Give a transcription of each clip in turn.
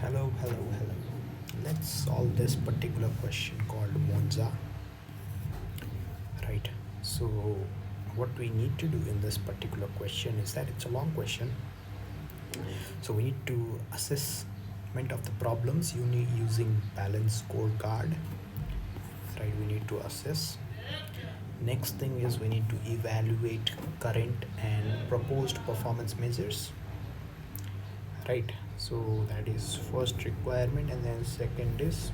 Hello. Let's solve this particular question called Monza, right? So, what we need to do in this particular question is that it's a long question. So, we need to assessment of the problems you need using balance scorecard, right? We need to assess. Next thing is we need to evaluate current and proposed performance measures, right? So that is first requirement, and then second is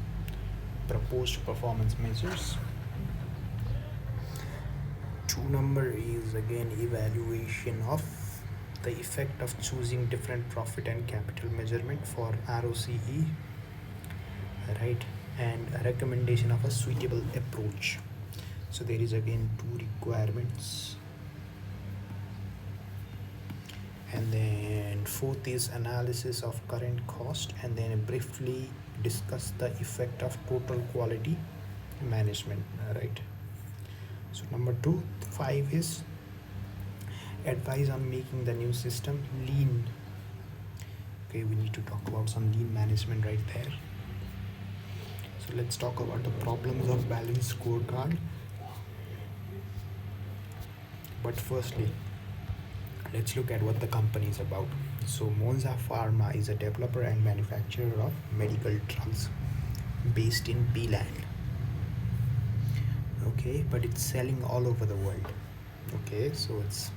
proposed performance measures. Two number is again evaluation of the effect of choosing different profit and capital measurement for ROCE, right? And a recommendation of a suitable approach. So there is again two requirements. And then fourth is analysis of current cost, and then briefly discuss the effect of total quality management, right? So number 5 is advice on making the new system lean. Okay, we need to talk about some lean management right there. So let's talk about the problems of balanced scorecard. But firstly, let's look at what the company is about. So Monza Pharma is a developer and manufacturer of medical drugs based in Beeland. Okay, but it's selling all over the world. Okay, so it's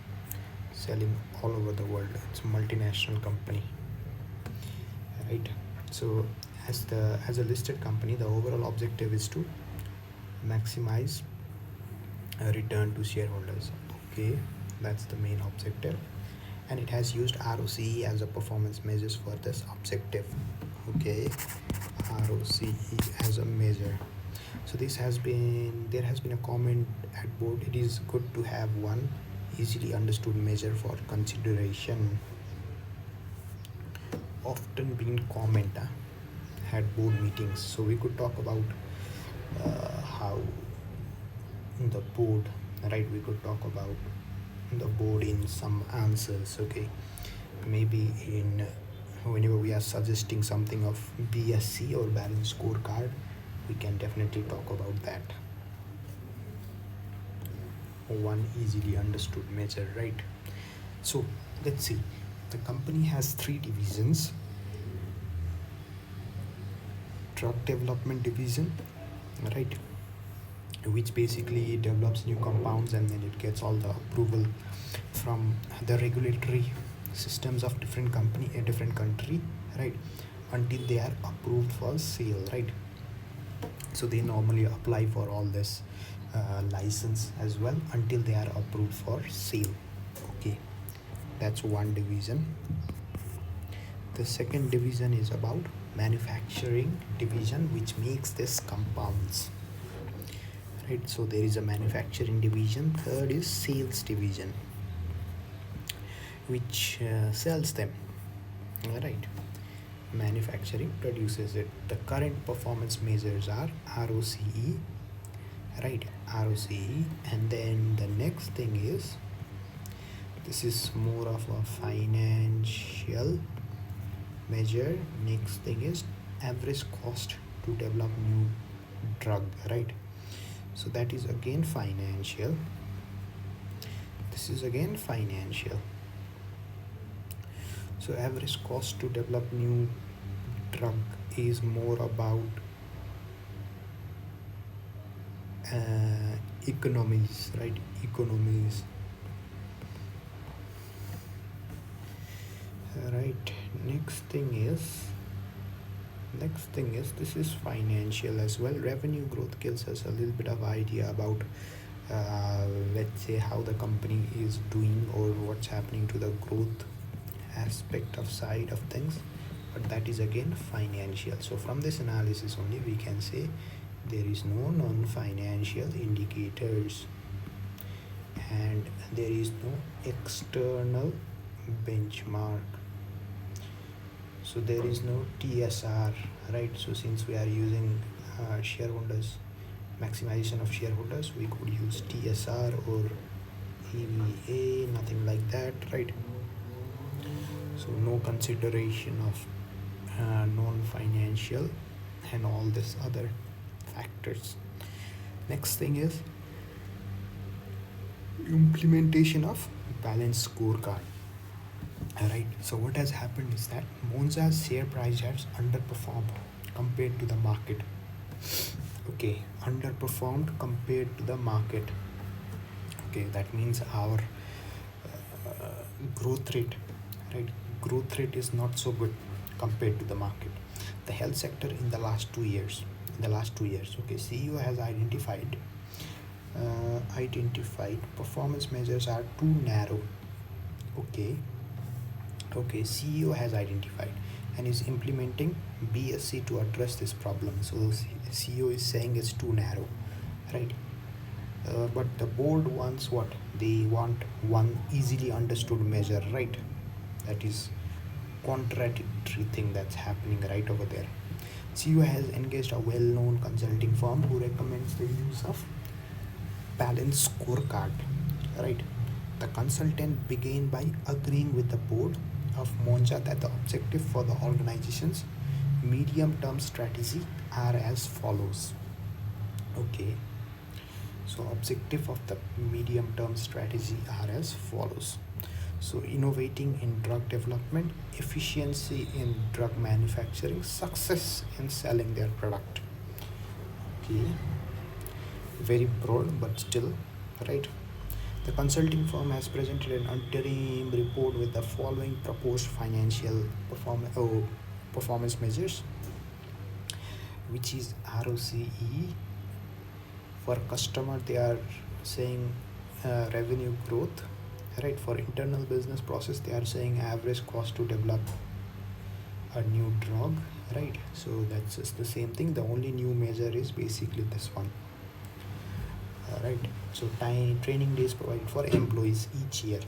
selling all over the world. It's a multinational company, right? So as a listed company, the overall objective is to maximize a return to shareholders. Okay, that's the main objective, and it has used ROCE as a performance measures for this objective. Okay, ROCE as a measure. So there has been a comment at board. It is good to have one easily understood measure for consideration. Often been comment at board meetings. So we could talk about how the board, right? We could talk about the board in some answers. Okay, maybe in whenever we are suggesting something of BSC or balance scorecard, we can definitely talk about that. One easily understood measure, right? So let's see. The company has 3 divisions: drug development division, right, which basically develops new compounds and then it gets all the approval from the regulatory systems of different company a different country, right, until they are approved for sale, right? So they normally apply for all this license as well until they are approved for sale. Okay, that's one division. The second division is about manufacturing division, which makes this compounds, right? So there is a manufacturing division. Third is sales division, which sells them, right? Manufacturing produces it. The current performance measures are ROCE, right? ROCE. And then the next thing is, this is more of a financial measure. Next thing is average cost to develop new drug, right? So that is again financial. This is again financial. So average cost to develop new drug is more about economies, right? Economies. Right. Next thing is this is financial as well. Revenue growth gives us a little bit of idea about let's say how the company is doing or what's happening to the growth aspect of side of things, but that is again financial. So from this analysis only we can say there is no non-financial indicators and there is no external benchmark. So there is no TSR, right? So since we are using shareholders, maximization of shareholders, we could use TSR or EVA, nothing like that, right? So no consideration of financial and all this other factors. Next thing is implementation of balanced scorecard. Alright, so what has happened is that Monza's share price has underperformed compared to the market. Okay, underperformed compared to the market. Okay, that means our growth rate, right? Growth rate is not so good compared to the market. The health sector in the last 2 years, okay, CEO has identified performance measures are too narrow. Okay, CEO has identified and is implementing BSC to address this problem. So CEO is saying it's too narrow, right? But the board wants what? They want one easily understood measure, right? That is contradictory thing that's happening right over there. CEO has engaged a well-known consulting firm who recommends the use of balanced scorecard, right? The consultant began by agreeing with the board of Monza that the objective for the organization's medium-term strategy are as follows. Okay, so objective of the medium-term strategy are as follows. So innovating in drug development, efficiency in drug manufacturing, success in selling their product. Okay, very broad but still, right? The consulting firm has presented an interim report with the following proposed financial performance measures, which is ROCE. For customer, they are saying revenue growth, right? For internal business process, they are saying average cost to develop a new drug, right? So that's just the same thing. The only new measure is basically this one. Right, so training days provided for employees each year,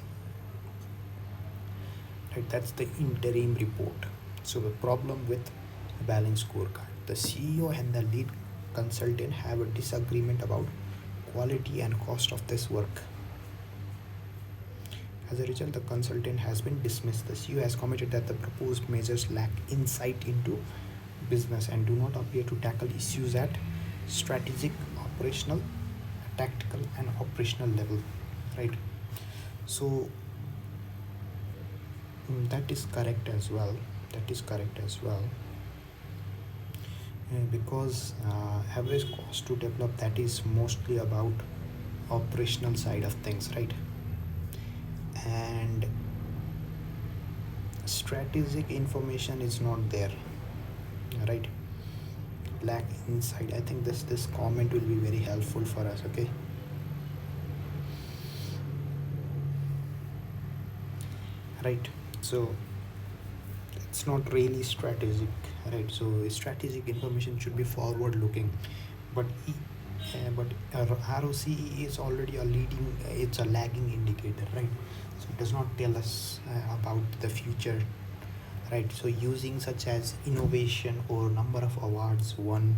right? That's the interim report. So the problem with balanced scorecard, the CEO and the lead consultant have a disagreement about quality and cost of this work. As a result, the consultant has been dismissed. The CEO has commented that the proposed measures lack insight into business and do not appear to tackle issues at strategic, operational, tactical and operational level, right? So that is correct as well, because average cost to develop, that is mostly about operational side of things, right? And strategic information is not there, right? Lack insight. I think this comment will be very helpful for us. Okay, right? So it's not really strategic, right? So strategic information should be forward looking, but ROCE is already a leading, it's a lagging indicator, right? So it does not tell us about the future, right? So using such as innovation or number of awards won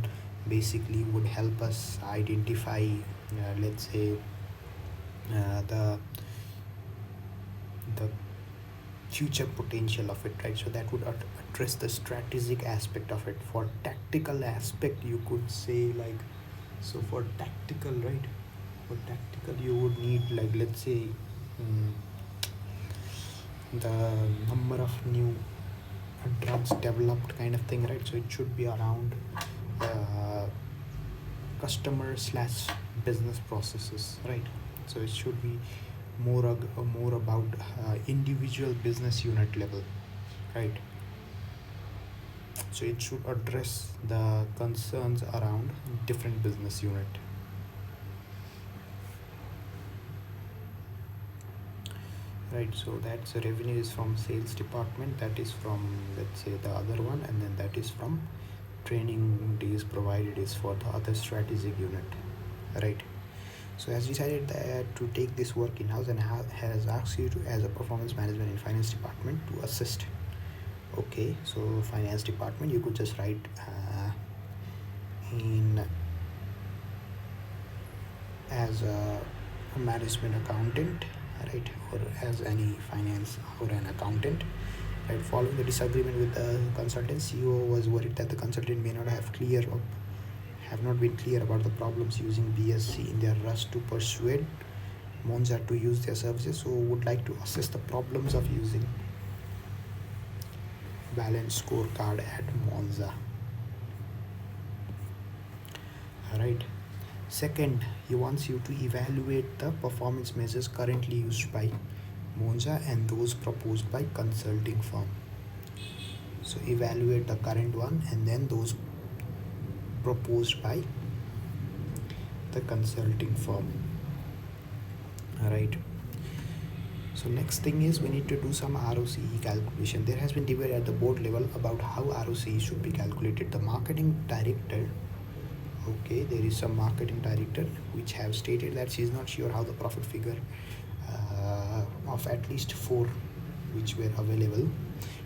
basically would help us identify let's say the future potential of it, right? So that would address the strategic aspect of it. For tactical aspect, you could say like, so for tactical, right, for tactical you would need like, let's say the number of new drugs developed kind of thing, right? So it should be around customer slash business processes, right? So it should be more about individual business unit level, right? So it should address the concerns around different business unit. Right, so that's revenue is from sales department, that is from, let's say, the other one, and then that is from training days provided is for the other strategic unit, right? So has decided that to take this work in-house and has asked you to, as a performance management and finance department, to assist. Okay, so finance department, you could just write in as a management accountant, right, or as any finance or an accountant, Right, following the disagreement with the consultant, CEO was worried that the consultant may not have not been clear about the problems using BSC in their rush to persuade Monza to use their services, so would like to assess the problems of using balance scorecard at Monza. Alright. Second, he wants you to evaluate the performance measures currently used by Monza and those proposed by consulting firm. So evaluate the current one and then those proposed by the consulting firm. Alright. So next thing is we need to do some ROCE calculation. There has been debate at the board level about how ROCE should be calculated. The marketing director, okay, there is some marketing director which have stated that she is not sure how the profit figure of at least 4 which were available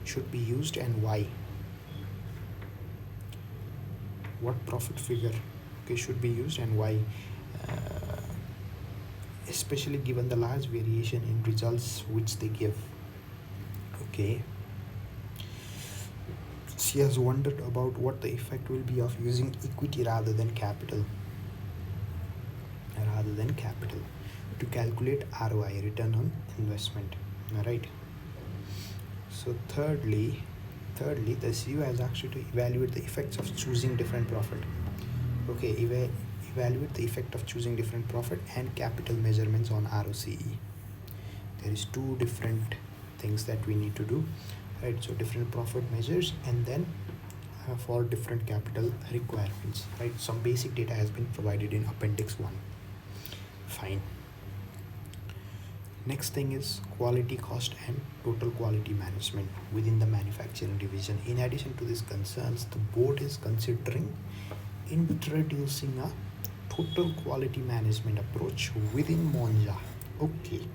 should be used and why. What profit figure, okay, should be used and why, especially given the large variation in results which they give. Okay, she has wondered about what the effect will be of using equity rather than capital to calculate ROI, return on investment. Alright. So thirdly, the CEO has actually to evaluate the effects of choosing different profit. Okay, evaluate the effect of choosing different profit and capital measurements on ROCE. There is 2 different things that we need to do, right? So different profit measures and then for different capital requirements, right? Some basic data has been provided in appendix 1. Fine. Next thing is quality cost and total quality management within the manufacturing division. In addition to these concerns, the board is considering introducing a total quality management approach within Monza. Okay.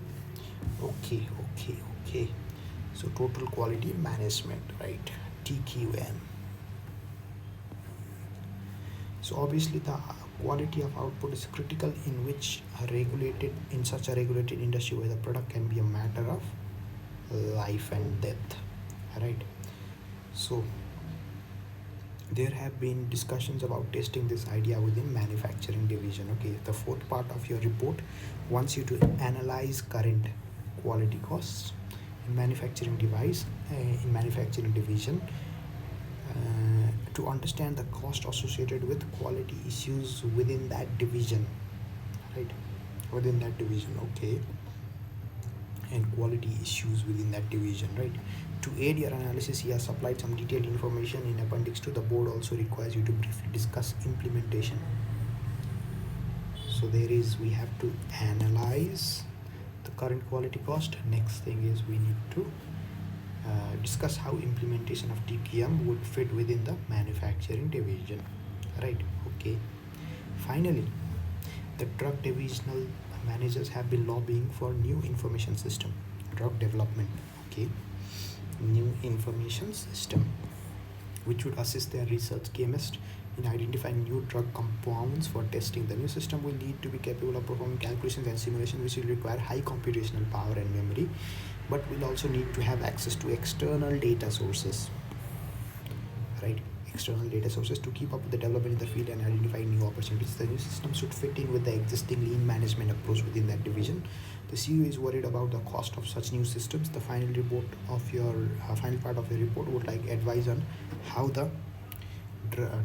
So total quality management, right? TQM. So obviously the quality of output is critical in such a regulated industry where the product can be a matter of life and death, right? So there have been discussions about testing this idea within manufacturing division. Okay, the 4th part of your report wants you to analyze current quality costs in manufacturing division to understand the cost associated with quality issues within that division, right? Okay, and quality issues within that division, right? To aid your analysis, he has supplied some detailed information in appendix 2. The board also requires you to briefly discuss implementation. So we have to analyze the current quality cost. Next thing is we need to discuss how implementation of TQM would fit within the manufacturing division, right? Okay. Finally, the drug divisional managers have been lobbying for new information system, drug development. Okay, new information system which would assist their research chemists in identifying new drug compounds for testing. The new system will need to be capable of performing calculations and simulations, which will require high computational power and memory, but will also need to have access to external data sources, right? External data sources to keep up with the development in the field and identify new opportunities. The new system should fit in with the existing lean management approach within that division. The CEO is worried about the cost of such new systems. The final part of your report would like advice on how the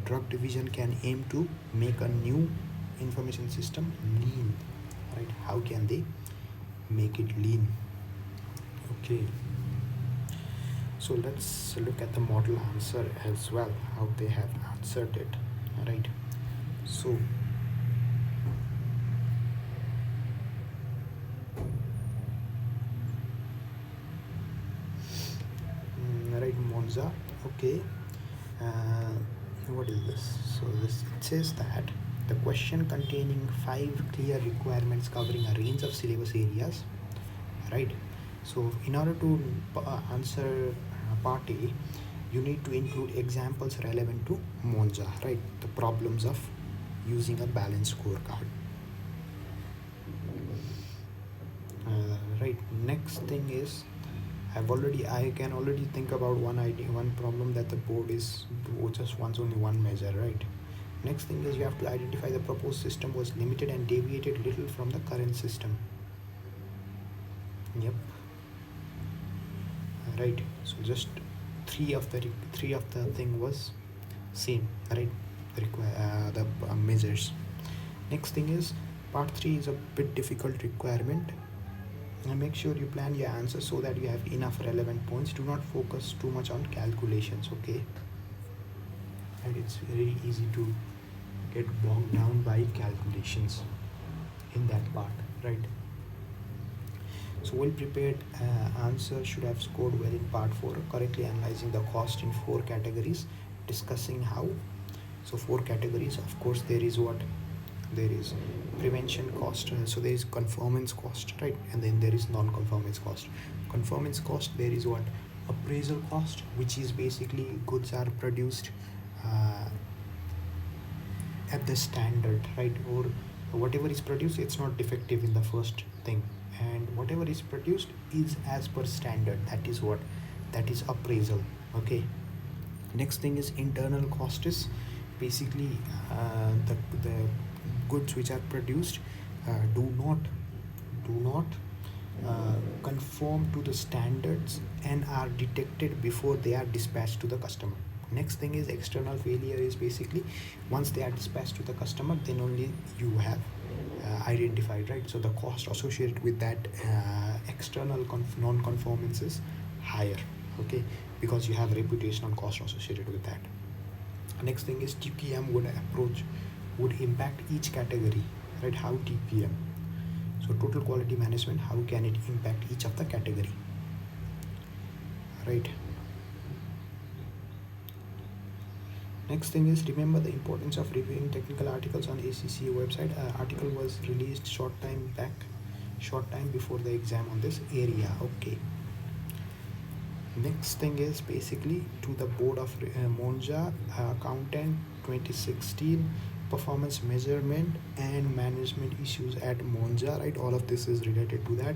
drug division can aim to make a new information system lean, right? How can they make it lean? Okay, so let's look at the model answer as well, how they have answered it. All right, so right, Monza. Okay, what is this? So it says that the question containing 5 clear requirements covering a range of syllabus areas, right? So in order to answer part A, you need to include examples relevant to Monza, right? The problems of using a balanced scorecard. Right, next thing is I can already think about one idea, one problem, that the board is just wants only one measure, right? Next thing is you have to identify the proposed system was limited and deviated little from the current system. Yep. Right. So just three of the thing was same, right? The measures. Next thing is part 3 is a bit difficult requirement. And make sure you plan your answers so that you have enough relevant points. Do not focus too much on calculations, okay? And it's very easy to get bogged down by calculations in that part, right? So well prepared answer should have scored well in part 4, correctly analyzing the cost in 4 categories, discussing how. So 4 categories, of course, there is what? There is prevention cost, so there is conformance cost, right? And then there is non-conformance cost. Conformance cost, there is what? Appraisal cost, which is basically goods are produced at the standard, right? Or whatever is produced, it's not defective in the first thing, and whatever is produced is as per standard. That is what? That is appraisal, okay? Next thing is internal cost, is basically the goods which are produced do not conform to the standards and are detected before they are dispatched to the customer. Next thing is external failure, is basically once they are dispatched to the customer, then only you have identified, right? So the cost associated with that external non-conformance is higher, okay, because you have reputational cost associated with that. Next thing is TPM would impact each category, right? How TPM? So total quality management, how can it impact each of the category, right? Next thing is remember the importance of reviewing technical articles on ACCA website. Article was released short time before the exam on this area, okay. Next thing is basically to the board of Monza, accountant 2016, performance measurement and management issues at Monza, right? All of this is related to that.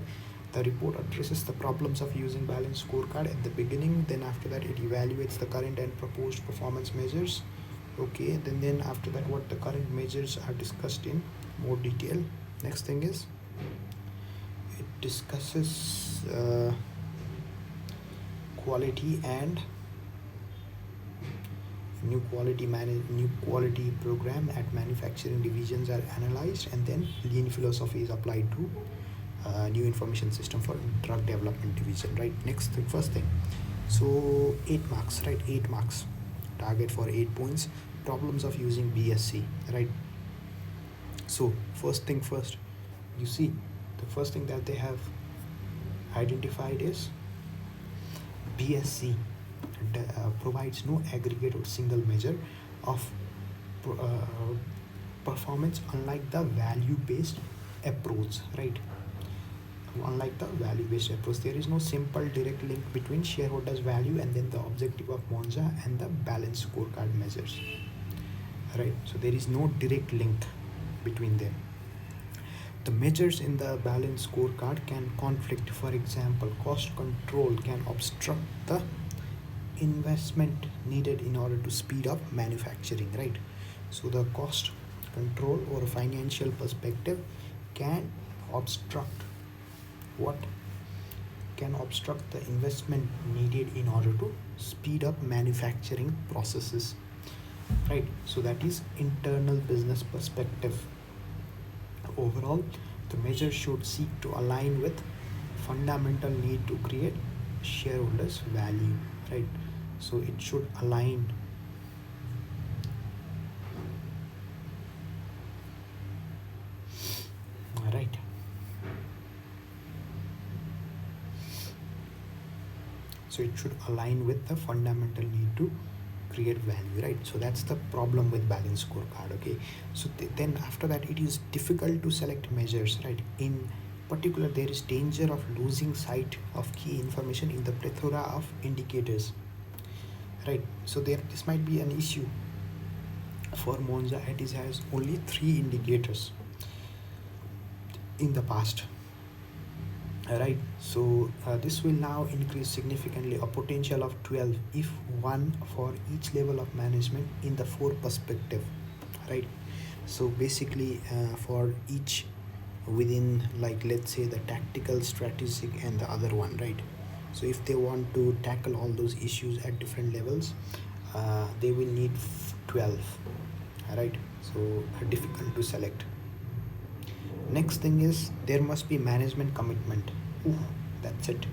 The report addresses the problems of using balanced scorecard at the beginning, then after that it evaluates the current and proposed performance measures, okay. Then after that, what the current measures are discussed in more detail. Next thing is it discusses quality and new quality program at manufacturing divisions are analyzed, and then lean philosophy is applied to new information system for drug development division, right? Next thing, first thing, so 8 marks, right? 8 marks, target for 8 points. Problems of using BSc, right? So first thing first, you see the first thing that they have identified is BSc provides no aggregate or single measure of performance, unlike the value-based approach, right? Unlike the value-based approach, there is no simple direct link between shareholders' value and then the objective of Monza and the balanced scorecard measures, right? So there is no direct link between them. The measures in the balanced scorecard can conflict. For example, cost control can obstruct the investment needed in order to speed up manufacturing, right? So the cost control or financial perspective can obstruct what? Can obstruct the investment needed in order to speed up manufacturing processes, right? So that is internal business perspective. Overall, the measure should seek to align with fundamental need to create shareholders value, right? So it should align right. So it should align with the fundamental need to create value, right? So that's the problem with balanced scorecard, okay. So then after that, it is difficult to select measures, right? In particular, there is danger of losing sight of key information in the plethora of indicators, right? So this might be an issue for Monza. It has only 3 indicators in the past, right? So this will now increase significantly a potential of 12 if one for each level of management in the four perspective, right? So basically for each within, like, let's say the tactical, strategic and the other one, right? So if they want to tackle all those issues at different levels, they will need 12, right? So difficult to select. Next thing is there must be management commitment. Ooh, that's it.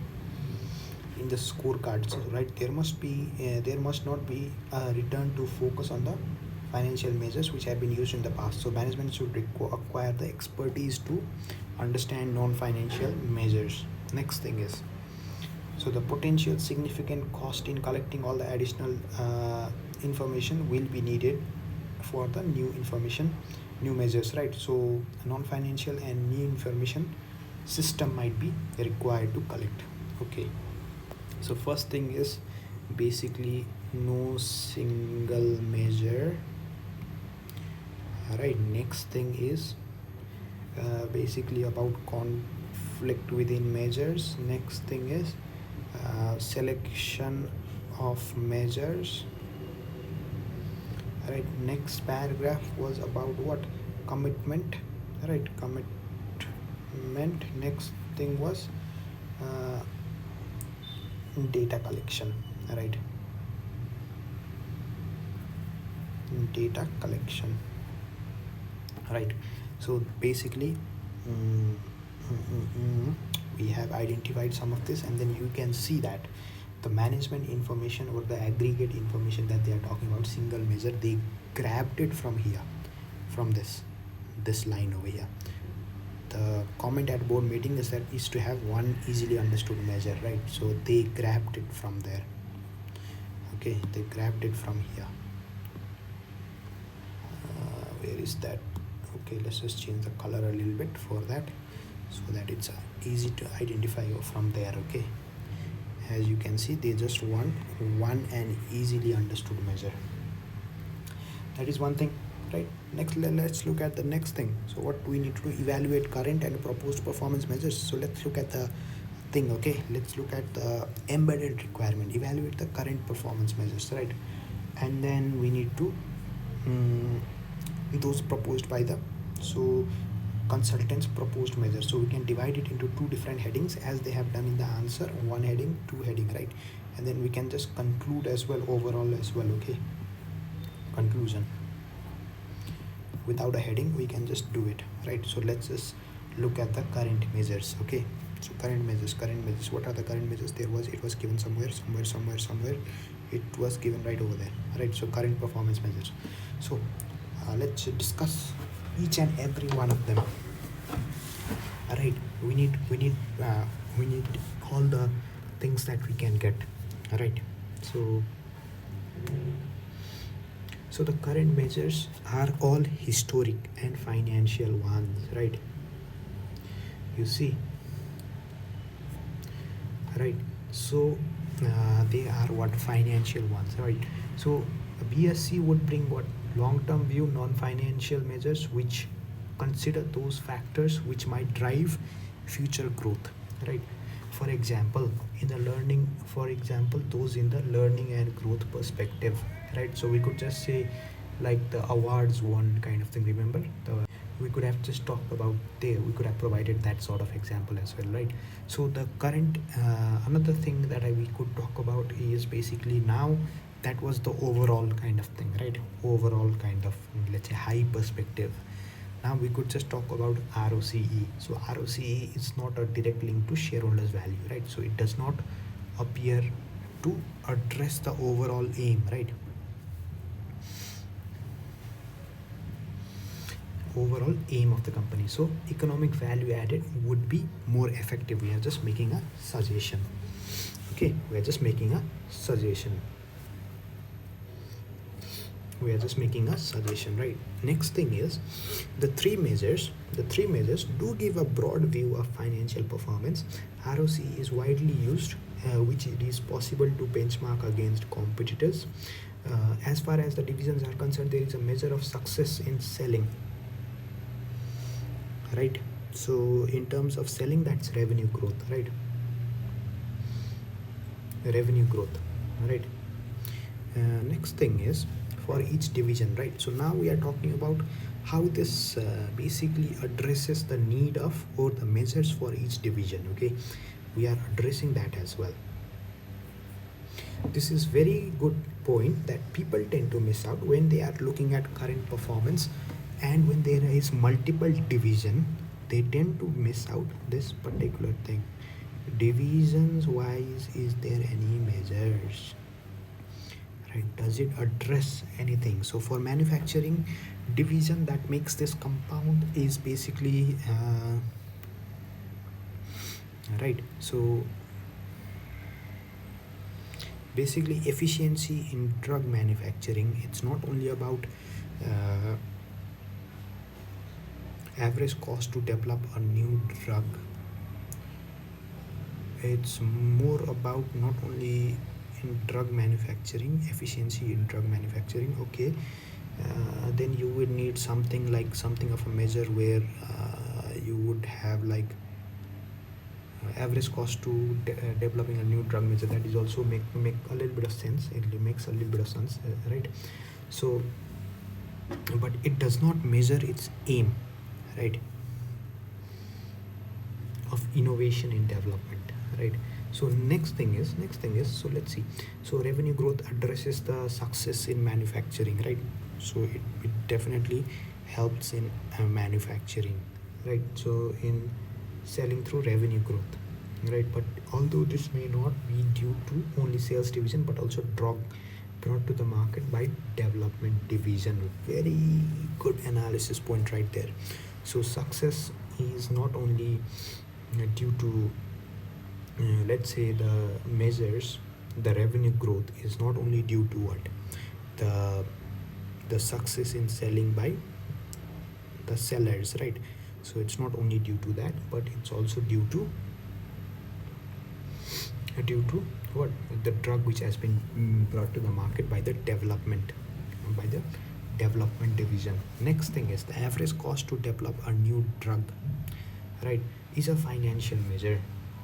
In the scorecards, right? There must not be a return to focus on the financial measures which have been used in the past. So management should acquire the expertise to understand non-financial measures. Next thing is, so the potential significant cost in collecting all the additional information will be needed for the new information, new measures, right? So non-financial and new information system might be required to collect. Okay, so first thing is basically no single measure. Right, next thing is basically about conflict within measures. Next thing is selection of measures. Right, next paragraph was about what? Commitment. Right, commitment. Next thing was uh, data collection. Right, data collection. Right, so basically mm, we have identified some of this, and then you can see that the management information or the aggregate information that they are talking about, single measure, they grabbed it from here, from this line over here. The comment at board meeting is that is to have one easily understood measure, right? So they grabbed it from there. Okay, they grabbed it from here. Where is that? Okay, let's just change the color a little bit for that, so that it's easy to identify from there. Okay, as you can see, they just want one and easily understood measure. That is one thing, right? Next, let's look at the next thing. So what we need to do, evaluate current and proposed performance measures. So let's look at the thing. Okay, let's look at the embedded requirement, evaluate the current performance measures, right? And then we need to those proposed by the consultants proposed measures. So we can divide it into two different headings as they have done in the answer, one heading, two heading, right? And then we can just conclude as well, overall as well. Okay, conclusion without a heading, we can just do it, right? So let's just look at the current measures. Okay, so current measures, what are the current measures? It was given somewhere. It was given right over there, right? So current performance measures. So let's discuss each and every one of them. All right, we need all the things that we can get. All right, so the current measures are all historic and financial ones, right? You see, right? So they are what? Financial ones, right? So BSc would bring what? Long-term view non-financial measures which consider those factors which might drive future growth, right? For example, those in the learning and growth perspective, right? So we could just say like the awards won kind of thing. Remember, we could have just talked about there. We could have provided that sort of example as well, right? So the current another thing that we could talk about is basically now. That was the overall kind of thing, right? Overall kind of, let's say, high perspective. Now we could just talk about ROCE. So ROCE is not a direct link to shareholders value, right? So it does not appear to address the overall aim, right? Overall aim of the company. So economic value added would be more effective. We are just making a suggestion. Okay, we are just making a suggestion. Right? Next thing is the three measures do give a broad view of financial performance. ROCE is widely used, which it is possible to benchmark against competitors. As far as the divisions are concerned, there is a measure of success in selling, right? So in terms of selling, that's revenue growth, right? Revenue growth, right? Next thing is for each division, right? So now we are talking about how this basically addresses the need of or the measures for each division. Okay, we are addressing that as well. This is very good point that people tend to miss out when they are looking at current performance, and when there is multiple division they tend to miss out this particular thing. Divisions wise, is there any measures, right? Does it address anything? So for manufacturing division, that makes this compound is basically right. So basically efficiency in drug manufacturing, it's not only about uh, average cost to develop a new drug, it's more about not only in drug manufacturing, efficiency in drug manufacturing. Okay, then you would need something like something of a measure where you would have like average cost to developing a new drug measure. That is also make a little bit of sense. It makes a little bit of sense, right? So but it does not measure its aim, right, of innovation in development, right? So next thing is so let's see. So revenue growth addresses the success in manufacturing, right? So it definitely helps in manufacturing, right? So in selling through revenue growth, right? But although this may not be due to only sales division but also drug brought to the market by development division. Very good analysis point right there. So success is not only due to let's say the measures, the revenue growth is not only due to what, the the success in selling by the sellers, right? So it's not only due to that, but it's also due to what, the drug which has been brought to the market by the development division. Next thing is the average cost to develop a new drug, right, is a financial measure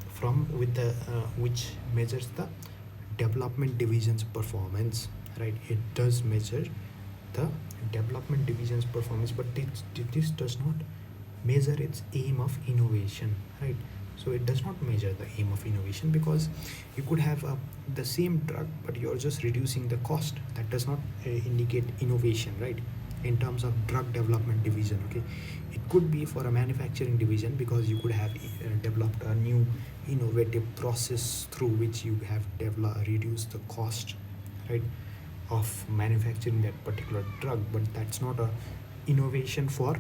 from with the which measures the development division's performance, right? It does measure the development division's performance, but this does not measure its aim of innovation, right? So it does not measure the aim of innovation, because you could have the same drug but you're just reducing the cost. That does not indicate innovation, right, in terms of drug development division. Okay, it could be for a manufacturing division because you could have developed a new innovative process through which you have reduced the cost, right, of manufacturing that particular drug, but that's not a innovation for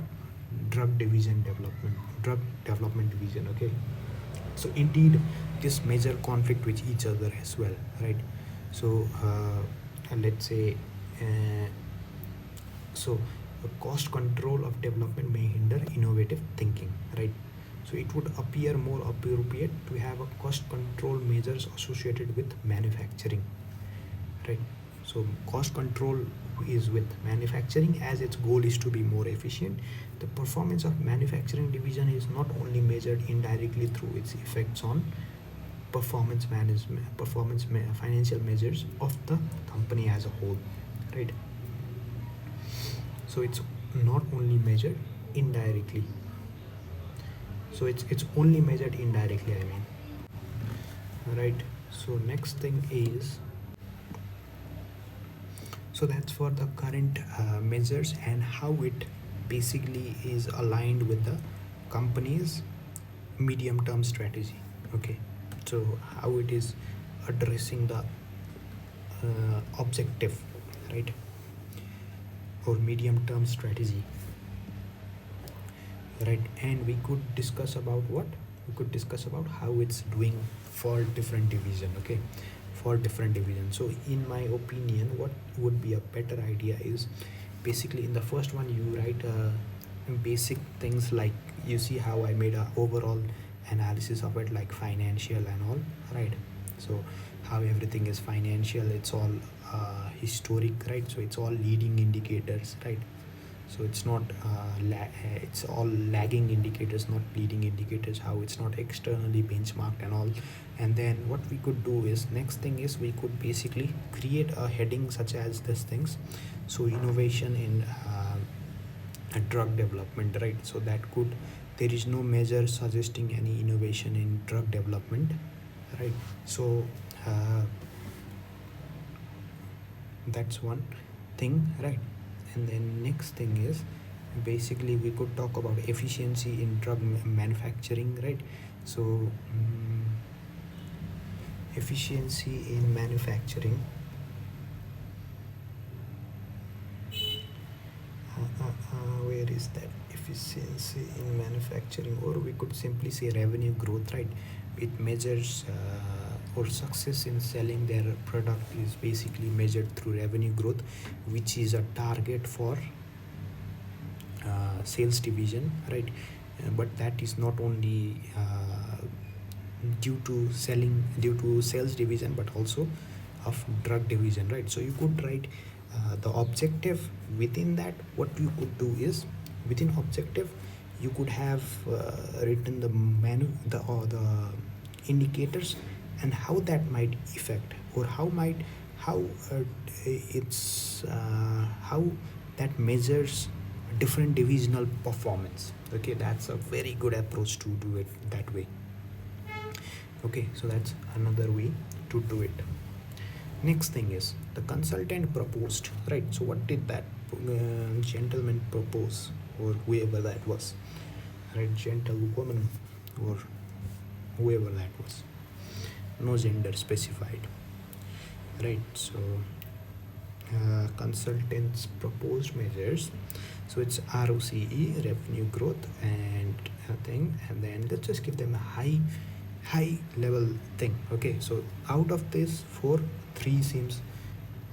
drug development division. Okay, so indeed this major conflict with each other as well, right? So let's say so the cost control of development may hinder innovative thinking, right? So it would appear more appropriate to have a cost control measures associated with manufacturing, right? So cost control is with manufacturing, as its goal is to be more efficient. The performance of manufacturing division is not only measured indirectly through its effects on performance management, financial measures of the company as a whole, right? So it's not only measured indirectly. So it's only measured indirectly, I mean, right? So next thing is, so that's for the current measures and how it basically is aligned with the company's medium term strategy. Okay, so how it is addressing the objective, right, or medium term strategy, right? And we could discuss about what, we could discuss about how it's doing for different division. Okay, for different divisions. So in my opinion, what would be a better idea is basically in the first one you write basic things, like you see how I made a overall analysis of it, like financial and all, right? So how everything is financial, it's all historic, right? So it's all leading indicators, right? So it's not it's all lagging indicators, not leading indicators, how it's not externally benchmarked and all. And then what we could do is, next thing is, we could basically create a heading such as these things. So innovation in drug development, right? So that could, there is no measure suggesting any innovation in drug development, right? So uh, that's one thing, right? And then next thing is, basically we could talk about efficiency in drug manufacturing, right? So efficiency in manufacturing, where is that efficiency in manufacturing, or we could simply say revenue growth, right? It measures or success in selling their product is basically measured through revenue growth, which is a target for sales division, right? But that is not only due to sales division, but also of drug division, right? So you could write the objective within that. What you could do is, within objective you could have written the the indicators, and how that might affect, or how it's how that measures different divisional performance. Okay, that's a very good approach to do it that way. Okay, so that's another way to do it. Next thing is, the consultant proposed, right? So what did that gentleman propose, or whoever that was, right? Gentlewoman, or whoever that was, no gender specified, right? So consultants proposed measures. So it's ROCE, revenue growth, and a thing, and then let's just give them a high level thing. Okay, so out of this four, three seems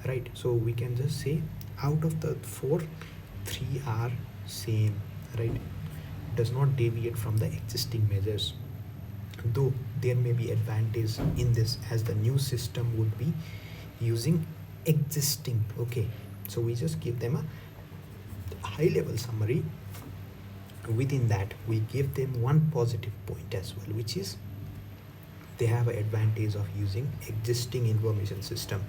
right. So we can just say, out of the four, three are same, right? Does not deviate from the existing measures, though there may be advantage in this, as the new system would be using existing. Okay, so we just give them a high level summary. Within that, we give them one positive point as well, which is they have an advantage of using existing information system,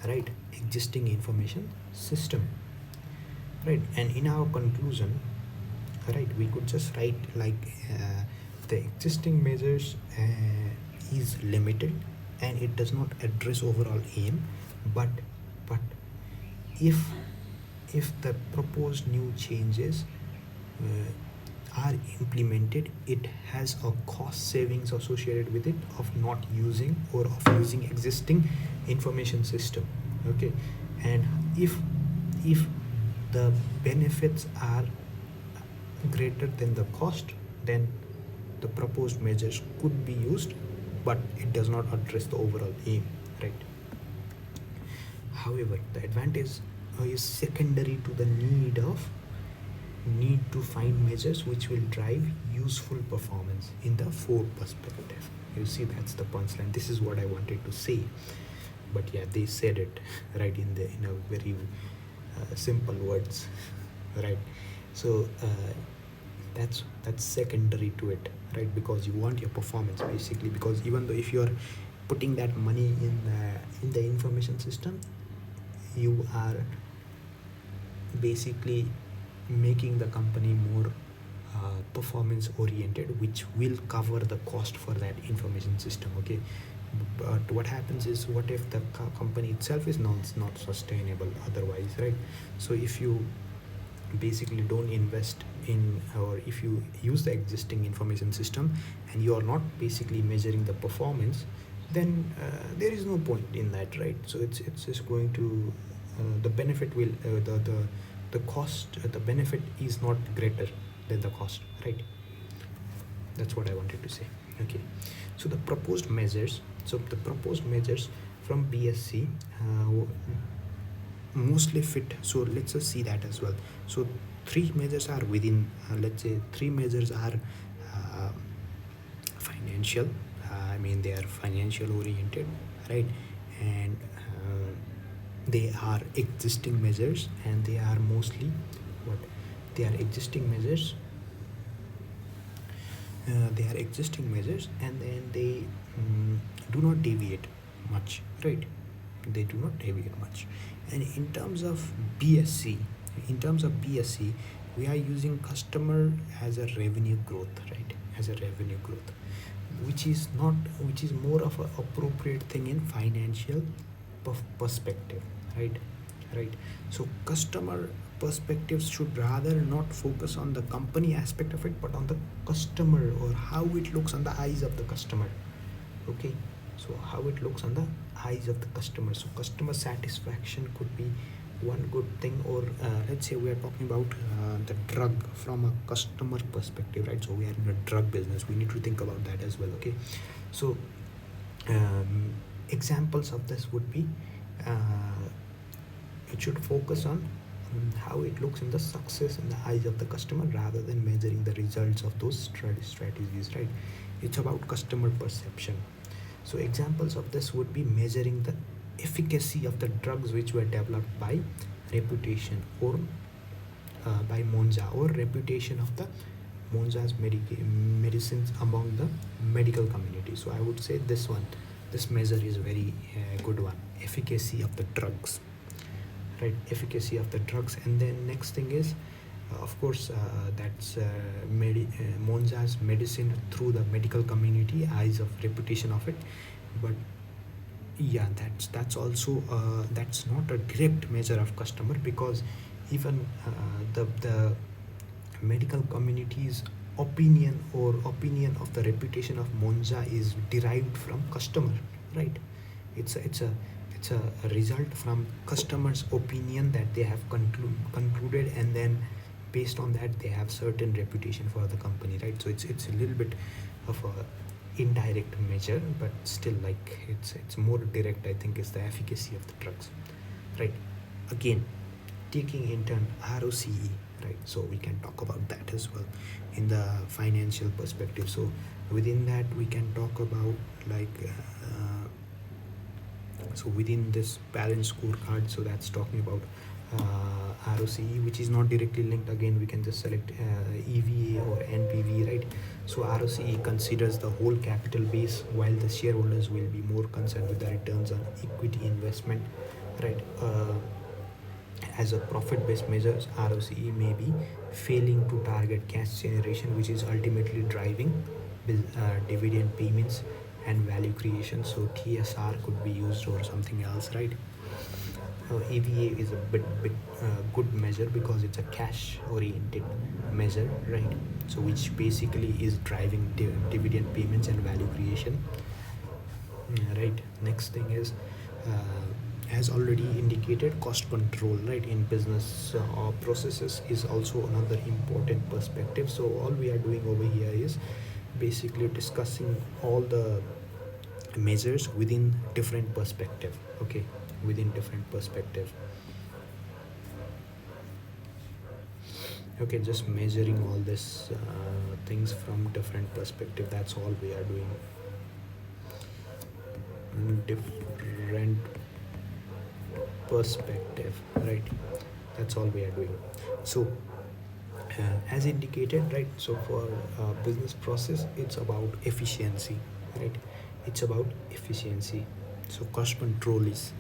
right? Existing information system, right? And in our conclusion, right, we could just write like the existing measures is limited, and it does not address overall aim, but if the proposed new changes are implemented, it has a cost savings associated with it of not using, or of using existing information system. Okay, and if the benefits are greater than the cost, then the proposed measures could be used, but it does not address the overall aim, right? However, the advantage is secondary to the need to find measures which will drive useful performance in the forward perspective. You see, that's the punchline. This is what I wanted to say, but yeah, they said it right in a very simple words, right? So that's secondary to it, right? Because you want your performance, basically, because even though if you're putting that money in the information system, you are basically making the company more performance oriented, which will cover the cost for that information system. Okay, but what happens is, what if the company itself is not sustainable otherwise, right? So if you basically don't invest in, or if you use the existing information system and you are not basically measuring the performance, then there is no point in that, right? So it's just going to the benefit will the cost, the benefit is not greater than the cost, right? That's what I wanted to say. Okay, so the proposed measures from BSc mostly fit. So let's just see that as well. So three measures are within, let's say three measures are financial. I mean, they are financial oriented, right? And they are existing measures, and they are mostly what they are existing measures. They are existing measures, and then they do not deviate much, right? They do not deviate much. And in terms of BSC, we are using customer as a revenue growth, right? As a revenue growth, which is more of a appropriate thing in financial perspective, right? Right. So customer perspectives should rather not focus on the company aspect of it, but on the customer, or how it looks on the eyes of the customer. Okay. So how it looks on the eyes of the customer. So customer satisfaction could be one good thing. Or let's say we are talking about the drug from a customer perspective, right? So we are in a drug business, we need to think about that as well. Okay. So examples of this would be, it should focus on how it looks in the success in the eyes of the customer, rather than measuring the results of those strategies, right? It's about customer perception. So examples of this would be measuring the efficacy of the drugs which were developed by Reputation, or by Monza, or Reputation of the Monza's medicines among the medical community. So I would say this measure is very good one, efficacy of the drugs, right? Efficacy of the drugs. And then next thing is, of course, that's Monza's medicine through the medical community, eyes of Reputation of it. But yeah, that's also that's not a direct measure of customer, because even the medical community's opinion, or opinion of the Reputation of Monza, is derived from customer, right? It's a result from customers' opinion that they have concluded, and then based on that they have certain reputation for the company, right? So it's a little bit of a indirect measure, but still, like, it's more direct, I think, is the efficacy of the drugs, right? Again, taking in turn ROCE, right? So we can talk about that as well in the financial perspective. So within that we can talk about, like, so within this balance scorecard, so that's talking about ROCE, which is not directly linked. Again, we can just select EVA or NPV, right? So ROCE considers the whole capital base, while the shareholders will be more concerned with the returns on equity investment, right? As a profit-based measures, ROCE may be failing to target cash generation, which is ultimately driving dividend payments and value creation. So TSR could be used, or something else, right? EVA is a bit good measure, because it's a cash oriented measure, right? So which basically is driving dividend payments and value creation, right? Next thing is, as already indicated, cost control, right, in business processes is also another important perspective. So all we are doing over here is basically discussing all the measures within different perspective. Okay, within different perspective. Okay, just measuring all this things from different perspective, that's all we are doing. Different perspective, right? That's all we are doing. So as indicated, right, so for business process, it's about efficiency, right? It's about efficiency. So cost control is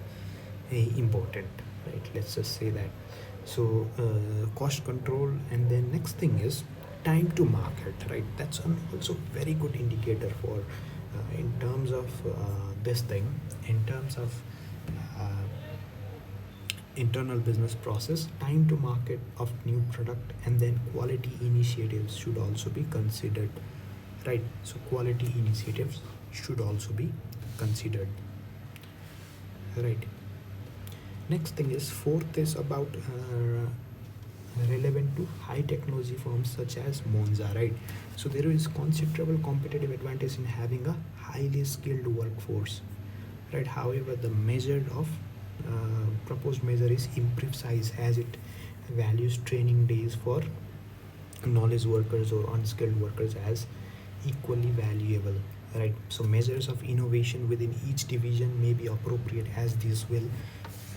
important, right? Let's just say that. So cost control, and then next thing is time to market, right? That's also very good indicator for in terms of this thing, in terms of internal business process. Time to market of new product, and then quality initiatives should also be considered, right? So quality initiatives should also be considered, right? Next thing is, fourth is about relevant to high technology firms such as Monza, right? So there is considerable competitive advantage in having a highly skilled workforce, right? However, the measure of proposed measure is imprecise, as it values training days for knowledge workers or unskilled workers as equally valuable, right? So measures of innovation within each division may be appropriate, as these will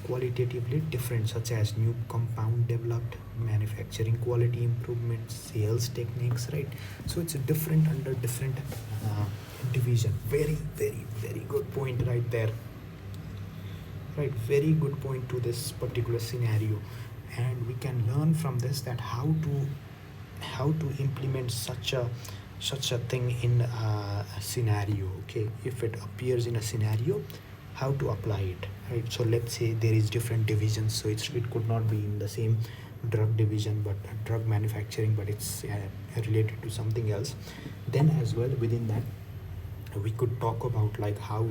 qualitatively different, such as new compound developed, manufacturing quality improvements, sales techniques, right? So it's a different under different uh, division. Very, very, very good point right there. Right, very good point to this particular scenario, and we can learn from this that how to implement such a thing in a scenario. Okay, if it appears in a scenario, how to apply it, right? So let's say there is different divisions, so it could not be in the same drug division but drug manufacturing, but it's related to something else. Then as well, within that we could talk about like how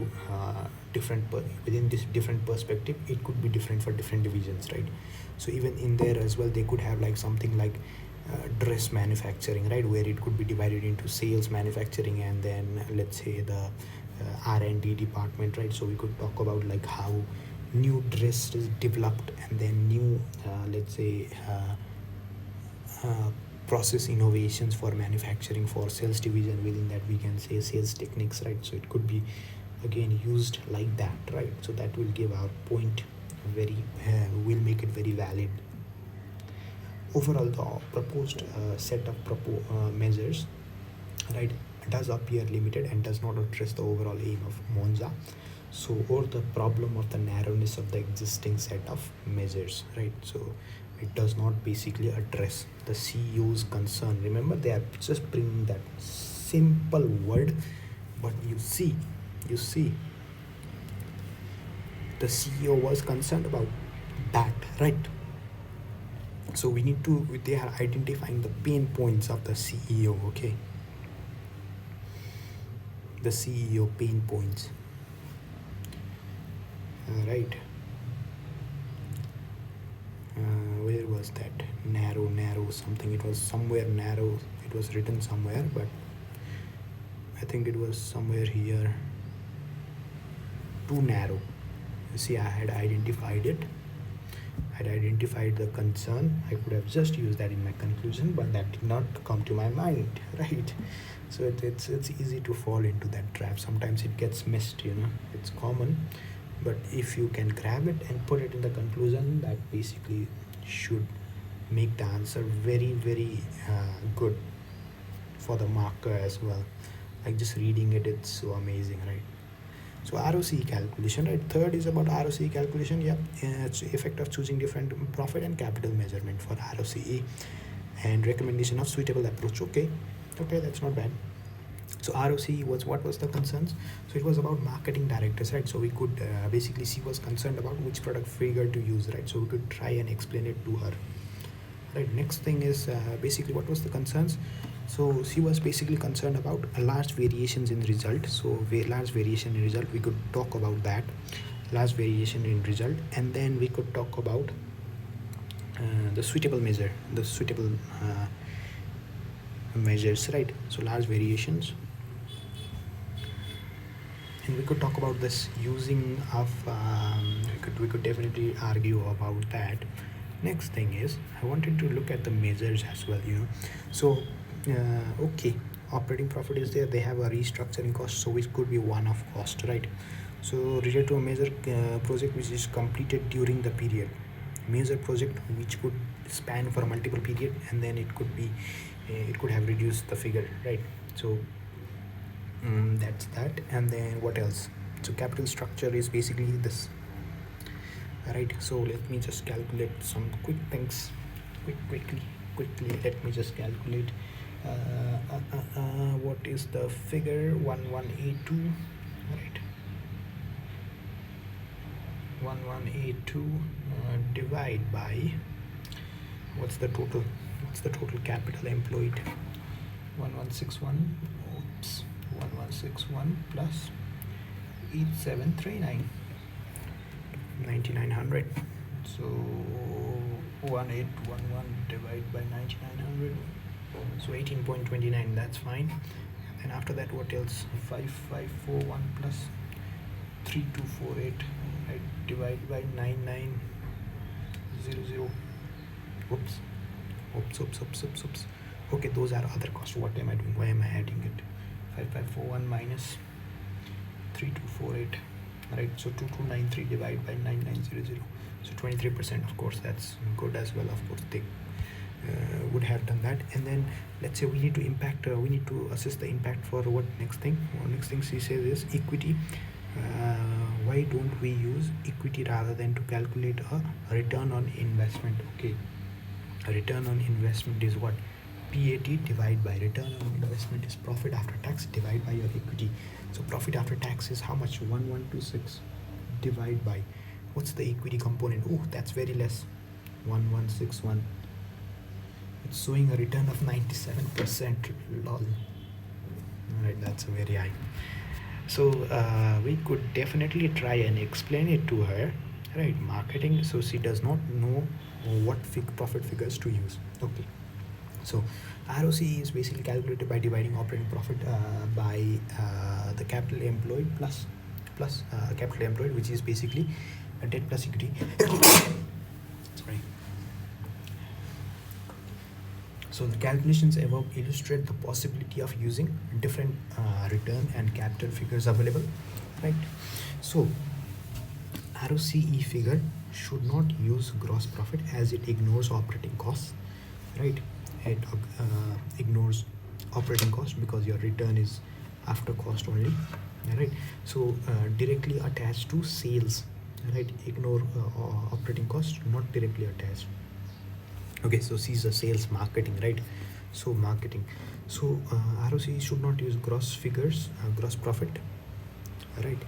within this different perspective it could be different for different divisions, right? So even in there as well, they could have like something like dress manufacturing, right, where it could be divided into sales, manufacturing, and then let's say the R&D department, right? So we could talk about like how new dress is developed, and then new let's say process innovations for manufacturing for sales division. Within that we can say sales techniques, right? So it could be again used like that, right? So that will give our point very will make it very valid. Overall, the proposed set of measures, right, does appear limited and does not address the overall aim of Monza, so or the problem of the narrowness of the existing set of measures, right? So it does not basically address the CEO's concern. Remember, they are just bringing that simple word, but you see the CEO was concerned about that, right? So we need to they are identifying the pain points of the CEO. Okay, the CEO pain points, right? Where was that? Narrow something. It was somewhere narrow. It was written somewhere, but I think it was somewhere here. Too narrow. See, I had identified it. Had identified the concern. I could have just used that in my conclusion, but that did not come to my mind, right? So it's easy to fall into that trap. Sometimes it gets missed, it's common. But if you can grab it and put it in the conclusion, that basically should make the answer very, very good for the marker as well. Like just reading it, it's so amazing, right? So ROCE calculation, right? Third is about ROCE calculation. Yeah, it's effect of choosing different profit and capital measurement for ROCE, and recommendation of suitable approach. Okay, that's not bad. So ROCE was, what was the concerns? So it was about marketing directors, right? So we could basically, she was concerned about which product figure to use, right? So we could try and explain it to her, right? Next thing is basically what was the concerns. So she was basically concerned about large variations in result. So large variation in result, we could talk about that, large variation in result, and then we could talk about the suitable measures, right? So large variations, and we could talk about this using of we could definitely argue about that. Next thing is I wanted to look at the measures as well, so okay, operating profit is there, they have a restructuring cost, so it could be one-off cost, right? So related to a major project which is completed during the period, major project which could span for a multiple period, and then it could be it could have reduced the figure, right? So that's that. And then what else? So capital structure is basically this, right? So let me just calculate some quick things quickly. Let me just calculate what is the figure. 1182, right? 1182 divide by what's the total capital employed. 1161 1161 plus 8739, 9900. So 1811 divided by 9900, so 18.29. That's fine. And after that, what else? 5541 plus 3248, right, divided by 9900. Oops. Okay, those are other costs. What am I doing? Why am I adding it? 5541 minus 3248, right? So 2293 divided by 9900. So 23%, of course, that's good as well. Of course, they would have done that. And then let's say we need to assess the impact for what next thing. Next thing she says is equity. Why don't we use equity rather than to calculate a return on investment? Okay, a return on investment is what? PAT divided by return on investment is profit after tax divided by your equity. So profit after tax is how much? 1126 divided by what's the equity component? Oh, that's very less. 1161. It's showing a return of 97%. Lol. Alright, that's very high. So we could definitely try and explain it to her, right? Marketing, so she does not know what profit figures to use. Okay, so ROC is basically calculated by dividing operating profit by the capital employed plus capital employed, which is basically a debt plus equity. Sorry. So the calculations above illustrate the possibility of using different return and capital figures available, right? So ROCE figure should not use gross profit as it ignores operating costs, right? It ignores operating cost because your return is after cost only, right? So directly attached to sales, right? Ignore operating cost, not directly attached. Okay, so C is a sales marketing, right? So marketing. So ROCE should not use gross figures, gross profit, right?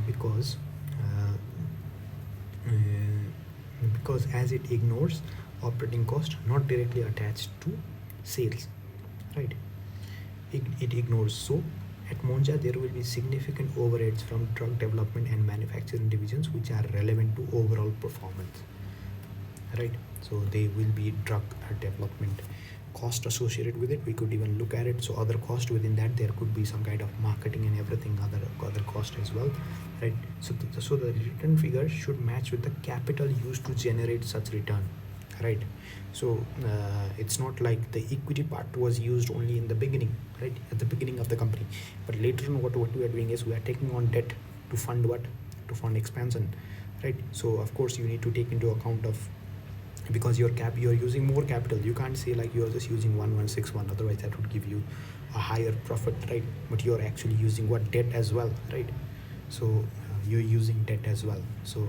Because as it ignores operating cost not directly attached to sales, right? It ignores. So at Monza there will be significant overheads from drug development and manufacturing divisions which are relevant to overall performance, right? So there will be drug development cost associated with it. We could even look at it. So other cost within that, there could be some kind of marketing and everything, other cost as well, right? So the return figure should match with the capital used to generate such return, right? So it's not like the equity part was used only in the beginning, right? At the beginning of the company, but later on what we are doing is we are taking on debt to fund what? To fund expansion, right? So of course you need to take into account of, because you're using more capital. You can't say like you're just using 1161, otherwise that would give you a higher profit, right? But you're actually using what? Debt as well, right? So you're using debt as well. So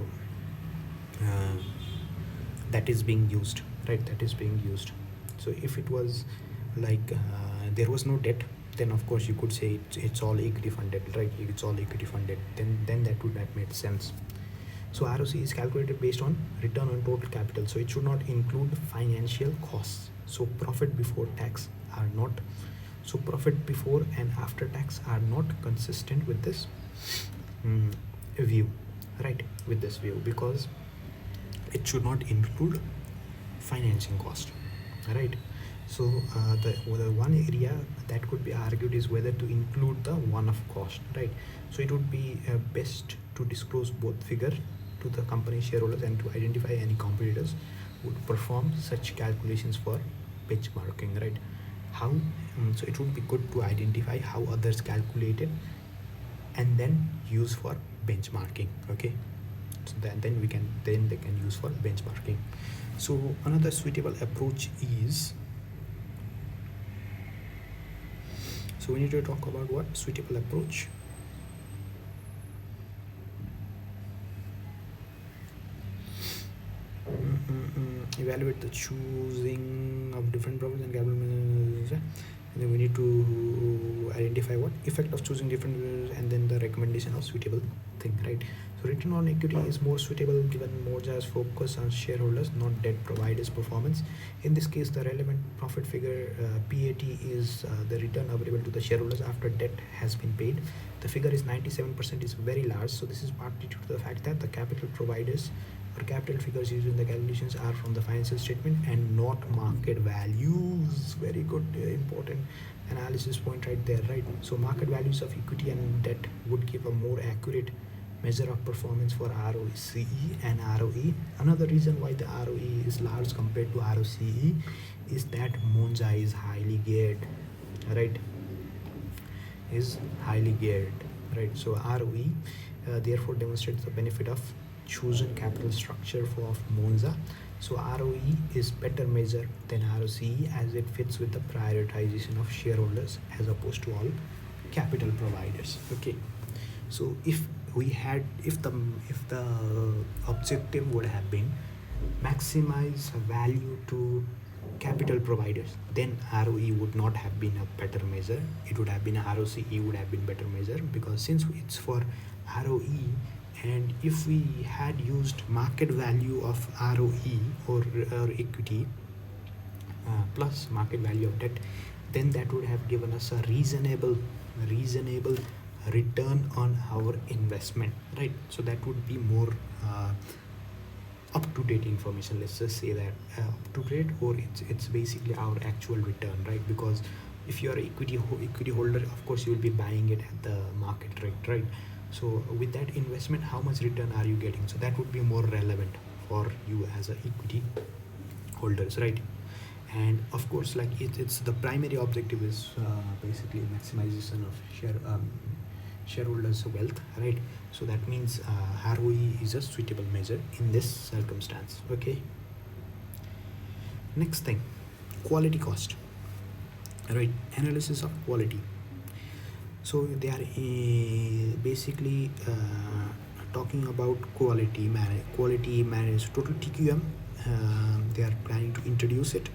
that is being used, right? That is being used. So if it was like there was no debt, then of course you could say it's all equity funded, right? It's all equity funded, then that would have made sense. So ROC is calculated based on return on total capital. So it should not include financial costs. So profit before and after tax are not consistent with this view, right? With this view, because it should not include financing cost, right? So the one area that could be argued is whether to include the one-off cost, right? So it would be best to disclose both figure to the company shareholders and to identify any competitors would perform such calculations for benchmarking, right? How? So it would be good to identify how others calculate it and then use for benchmarking. Okay, so then they can use for benchmarking. So another suitable approach is, so we need to talk about what suitable approach. Evaluate the choosing of different problems and governments, and then we need to identify what effect of choosing different, and then the recommendation of suitable thing, right? So return on equity is more suitable given Moja's focus on shareholders, not debt providers' performance. In this case, the relevant profit figure PAT is the return available to the shareholders after debt has been paid. The figure is 97%, is very large. So this is partly due to the fact that the capital providers or capital figures used in the calculations are from the financial statement and not market values. Very good, important analysis point right there, right? So market values of equity and debt would give a more accurate measure of performance for ROCE and ROE. Another reason why the ROE is large compared to ROCE is that Monza is highly geared, right? Is highly geared, right? So ROE therefore demonstrates the benefit of chosen capital structure for of Monza. So ROE is better measure than ROCE as it fits with the prioritization of shareholders as opposed to all capital providers. Okay. So if the objective would have been maximize value to capital providers, then ROE would not have been a better measure. It would have been ROCE would have been better measure, because since it's for ROE, and if we had used market value of ROE or equity plus market value of debt, then that would have given us a reasonable return on our investment, right? So that would be more up to date information, let's just say that up to date, or it's basically our actual return, right? Because if you are equity holder, of course you will be buying it at the market rate, right? So with that investment, how much return are you getting? So that would be more relevant for you as a equity holders, right? And of course, like it's the primary objective is basically maximization of shareholders wealth, right? So that means ROE is a suitable measure in this circumstance. Okay. Next thing, quality cost, right? Analysis of quality. So they are basically talking about quality manage total TQM. They are planning to introduce it.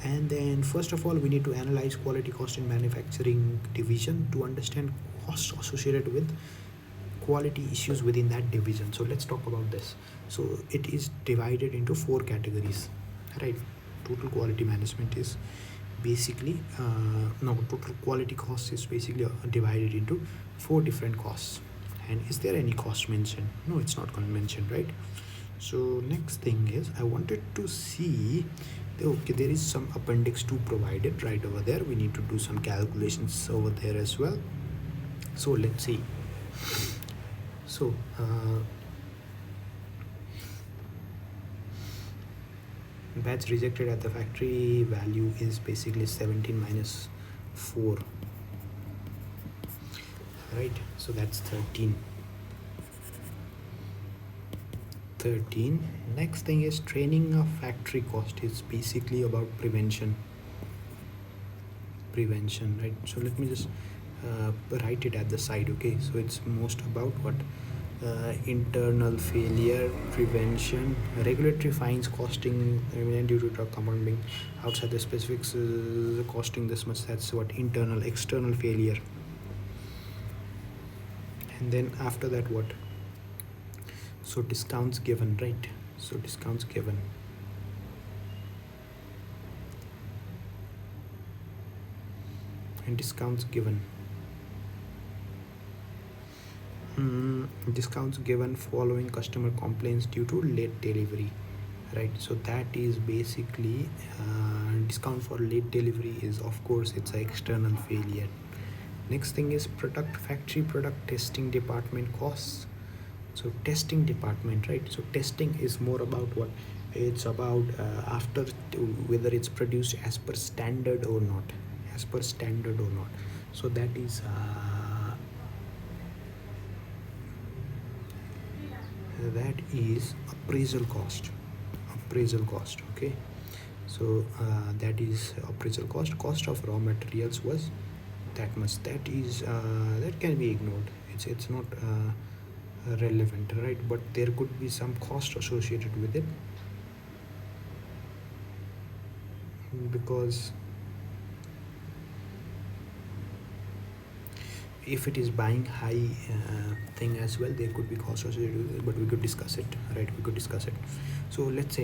And then first of all, we need to analyze quality cost in manufacturing division to understand costs associated with quality issues within that division. So let's talk about this. So it is divided into 4 categories, right? Total quality management is basically total quality cost is basically divided into 4 different costs. And is there any cost mentioned? No, it's not mentioned, right? So next thing is I wanted to see, okay, there is some appendix 2 provided right over there. We need to do some calculations over there as well. So let's see. So batch rejected at the factory value is basically 17 minus 4, right? So that's 13. Next thing is training of factory cost is basically about prevention, right? So let me just write it at the side. Okay, so it's most about what internal failure prevention, regulatory fines costing due to drug compound being outside the specifics costing this much. That's what external failure. And then after that, what? So discounts given, right? So discounts given. And discounts given. Discounts given following customer complaints due to late delivery, right? So that is basically discount for late delivery is, of course, it's an external failure. Next thing is factory product testing department costs. So testing department, right? So testing is more about what? It's about after whether it's produced as per standard or not. So that is appraisal cost. Okay. So that is appraisal cost of raw materials was that much. That is that can be ignored. It's not relevant, right? But there could be some cost associated with it, because if it is buying high thing as well, there could be cost associated with it, but we could discuss it, right? So let's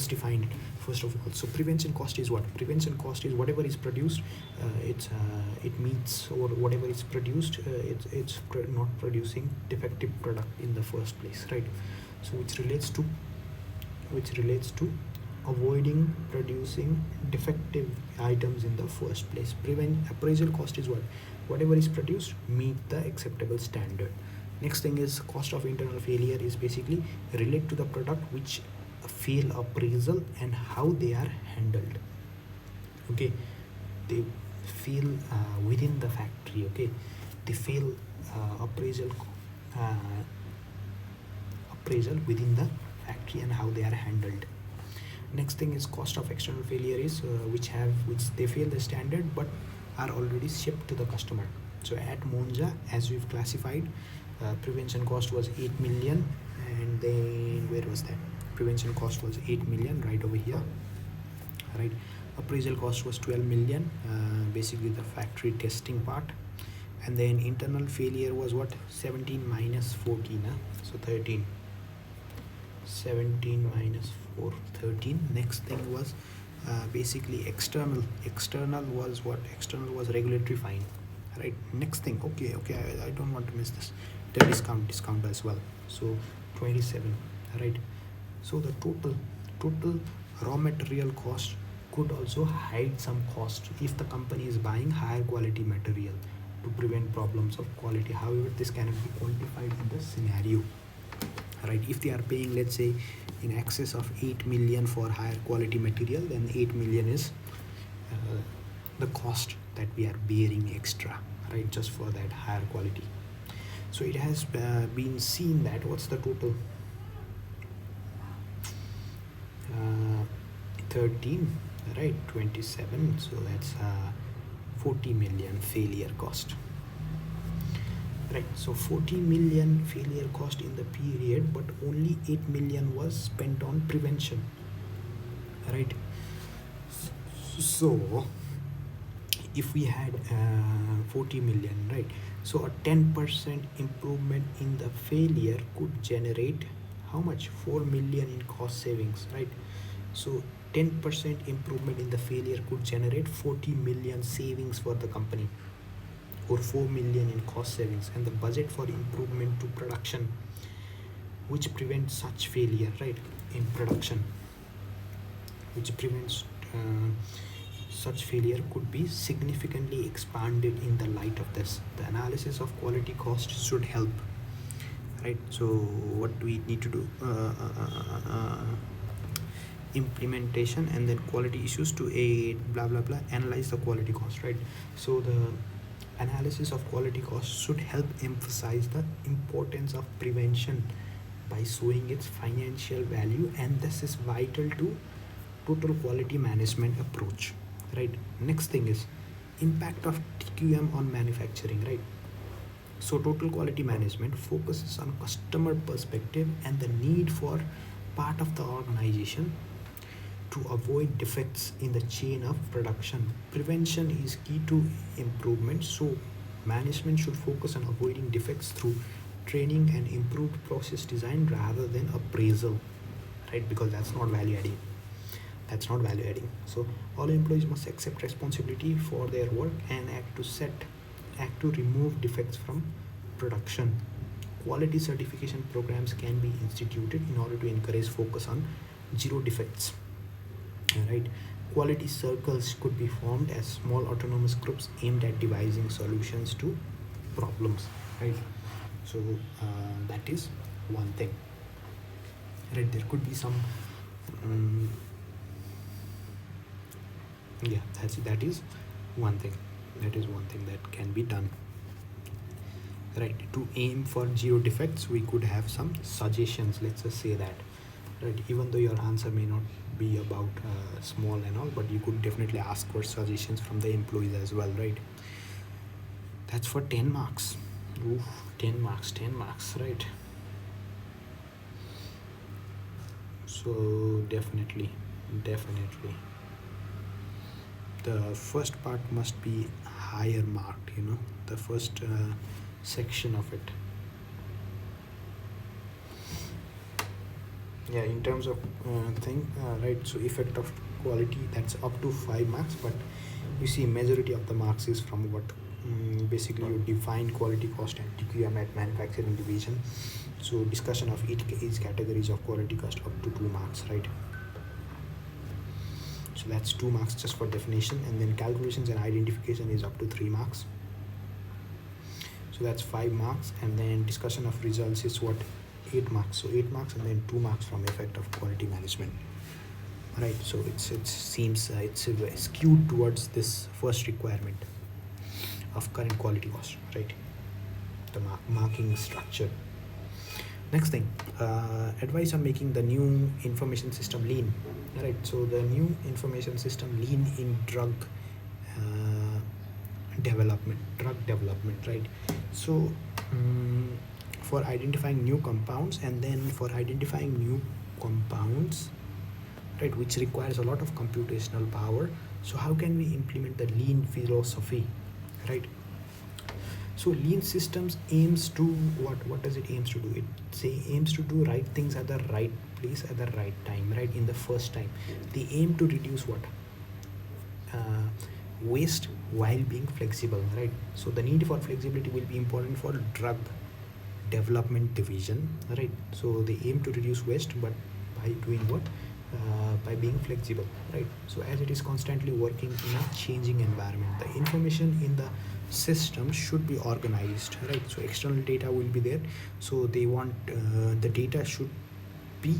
define it first of all. So prevention cost is what? Prevention cost is whatever is produced, it meets, or whatever is produced, it's not producing defective product in the first place, right? So which relates to avoiding producing defective items in the first place. Appraisal cost is what? Whatever is produced meet the acceptable standard. Next thing is cost of internal failure is basically relate to the product which fail appraisal and how they are handled. Okay, they fail within the factory. Okay, they fail appraisal within the factory and how they are handled. Next thing is cost of external failure is which they fail the standard but are already shipped to the customer. So at Monza, as we've classified, prevention cost was 8 million, and then where was that? Prevention cost was 8 million right over here, right? Appraisal cost was 12 million, basically the factory testing part, and then internal failure was what? 17 minus 14, so 13. 17 minus 4, 13. Next thing was basically external was what? External was regulatory fine, right? Next thing, okay, I don't want to miss this, the discount as well, so 27, right? So the total raw material cost could also hide some cost if the company is buying higher quality material to prevent problems of quality. However, this cannot be quantified in the scenario, right? If they are paying, let's say, in excess of 8 million for higher quality material, then 8 million is the cost that we are bearing extra, right, just for that higher quality. So it has been seen that what's the total? 13, right? 27, so that's 40 million failure cost, right? So 40 million failure cost in the period, but only 8 million was spent on prevention, right? So if we had 40 million, right, so a 10% improvement in the failure could generate how much? 4 million in cost savings, right? So 10% improvement in the failure could generate 40 million savings for the company, or 4 million in cost savings. And the budget for improvement to production, which prevents such failure, right, in production, which prevents such failure, could be significantly expanded in the light of this. The analysis of quality cost should help, right? So what do we need to do? Implementation and then quality issues to aid blah blah blah, analyze the quality cost, right? So the analysis of quality cost should help emphasize the importance of prevention by showing its financial value, and this is vital to total quality management approach, right? Next thing is impact of TQM on manufacturing, right? So total quality management focuses on customer perspective and the need for part of the organization to avoid defects in the chain of production. Prevention is key to improvement, so management should focus on avoiding defects through training and improved process design rather than appraisal, right? Because that's not value adding. So all employees must accept responsibility for their work and act to remove defects from production. Quality certification programs can be instituted in order to encourage focus on zero defects, right? Quality circles could be formed as small autonomous groups aimed at devising solutions to problems, right? So that is one thing, right? There could be some that is one thing that can be done, right? To aim for zero defects, we could have some suggestions, let's just say that, right? Even though your answer may not be about small and all, but you could definitely ask for suggestions from the employees as well, right? That's for 10 marks. Oof, 10 marks, right? So definitely the first part must be higher marked, the first section of it. Yeah, in terms of right, so effect of quality, that's up to 5 marks, but you see majority of the marks is from what basically you define quality cost and TQM at manufacturing division. So discussion of each categories of quality cost up to 2 marks, right? So that's 2 marks just for definition, and then calculations and identification is up to 3 marks. So that's 5 marks, and then discussion of results is what? 8 marks. So 8 marks and then 2 marks from effect of quality management, right? So it seems it's skewed towards this first requirement of current quality cost, right? The marking structure. Next thing, advice on making the new information system lean, right? So the new information system lean in uh, drug development, right? So for identifying new compounds, and then for identifying new compounds, right, which requires a lot of computational power. So how can we implement the lean philosophy, right? So lean systems aims to what does it aims to do? It say aims to do right things at the right place at the right time, right? In the first time, they aim to reduce what waste while being flexible, right? So the need for flexibility will be important for drug development division, right? So they aim to reduce waste, but by doing what? By being flexible, right? So as it is constantly working in a changing environment, the information in the system should be organized, right? So external data will be there, so they want the data should be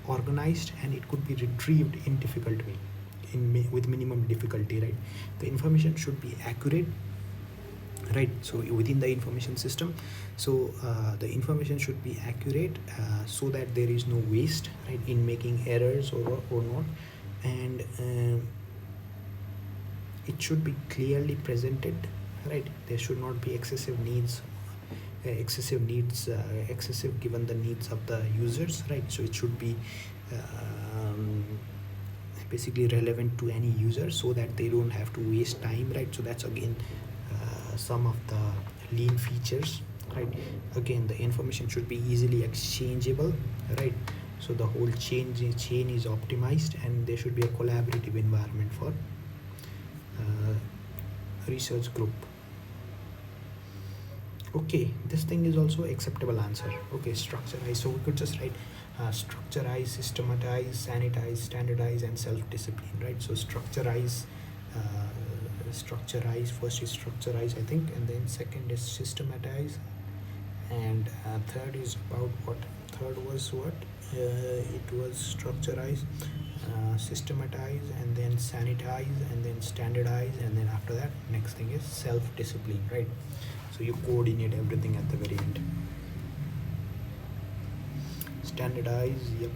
organized, and it could be retrieved in difficult way, with minimum difficulty, right? The information should be accurate, right? So within the information system, so the information should be accurate, so that there is no waste, right, in making errors or not. And it should be clearly presented, right? There should not be excessive given the needs of the users, right? So it should be um, basically relevant to any user, so that they don't have to waste time, right? So that's again some of the lean features, right? Again, the information should be easily exchangeable, right? So the whole chain is optimized, and there should be a collaborative environment for research group. Okay, this thing is also acceptable answer. Okay, structureize, so we could just write structureize, systematize, sanitize, standardize, and self-discipline, right? So structureize, first is structureize, I think, and then second is systematize, and third is about what? Third was what? It was structureize, systematize, and then sanitize, and then standardize, and then after that next thing is self-discipline, right? So you coordinate everything at the very end. Standardize, yep.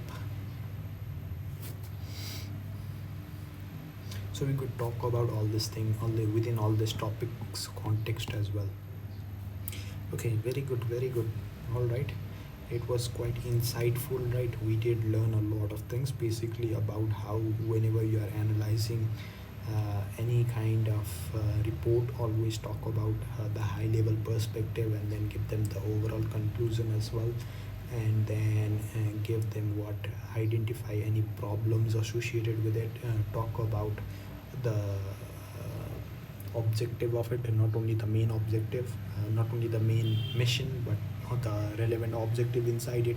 So we could talk about all this thing within all this topics context as well. Okay, very good, very good. All right, it was quite insightful, right? We did learn a lot of things basically about how whenever you are analyzing any kind of report, always talk about the high level perspective, and then give them the overall conclusion as well, and then give them what, identify any problems associated with it, talk about the objective of it, and not only the main objective, not only the main mission, but the relevant objective inside it.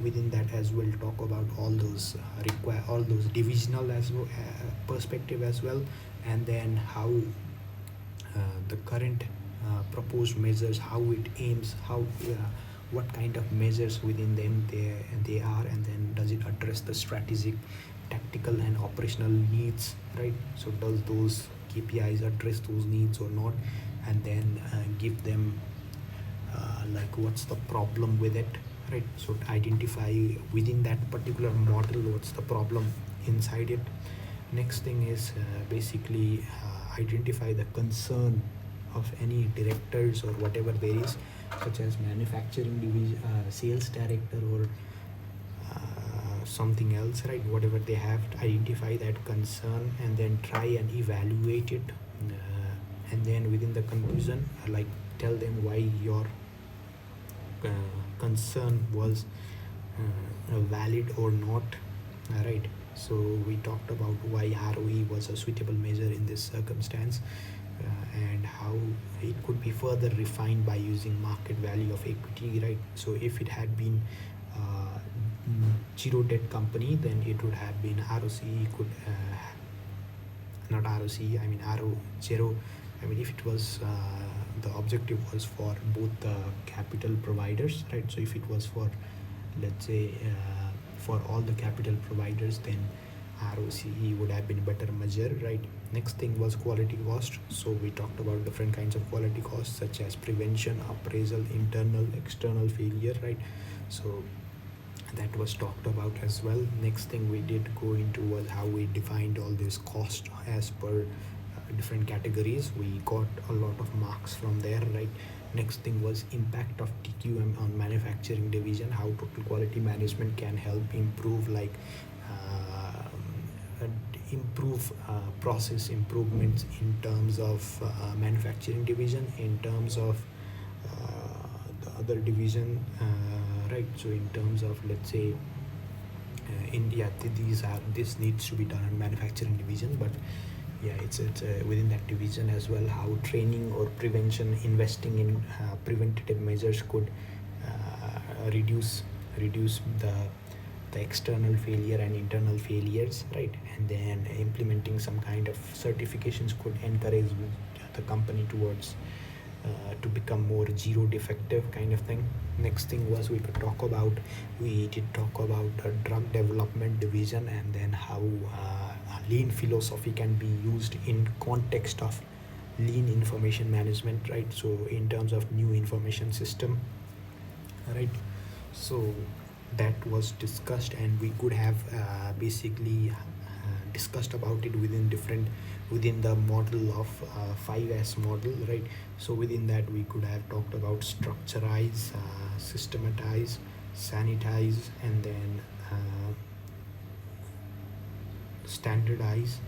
Within that as well, talk about all those require all those divisional as well, perspective as well, and then how the current proposed measures, how it aims, how what kind of measures within them they are, and then does it address the strategic, tactical, and operational needs, right? So does those KPIs address those needs or not, and then give them like what's the problem with it, right? So identify within that particular model what's the problem inside it. Next thing is basically identify the concern of any directors or whatever there is, such as manufacturing division, sales director, or something else, right? Whatever they have, to identify that concern and then try and evaluate it, and then within the conclusion, like tell them why your concern was valid or not, right? So we talked about why ROE was a suitable measure in this circumstance, and how it could be further refined by using market value of equity, right? So if it had been zero debt company, then it would have been ROCE could not ROCE, I mean RO zero. I mean, if it was the objective was for both the capital providers, right? So if it was for, let's say, for all the capital providers, then ROCE would have been a better measure, right? Next thing was quality cost. So we talked about different kinds of quality costs, such as prevention, appraisal, internal, external failure, right? So that was talked about as well. Next thing we did go into was how we defined all this cost as per different categories. We got a lot of marks from there, right? Next thing was impact of TQM on manufacturing division, how total quality management can help improve improve process improvements in terms of manufacturing division, in terms of the other division, right? So in terms of, let's say, India, this needs to be done in manufacturing division, but yeah, it's within that division as well, how training or prevention, investing in preventative measures could reduce the external failure and internal failures, right? And then implementing some kind of certifications could encourage the company towards to become more zero defective kind of thing. Next thing was we did talk about a drug development division, and then how lean philosophy can be used in context of lean information management, right? So in terms of new information system, right? So that was discussed, and we could have basically discussed about it within the model of 5S model, right? So within that we could have talked about structureize, systematize, sanitize, and then standardize,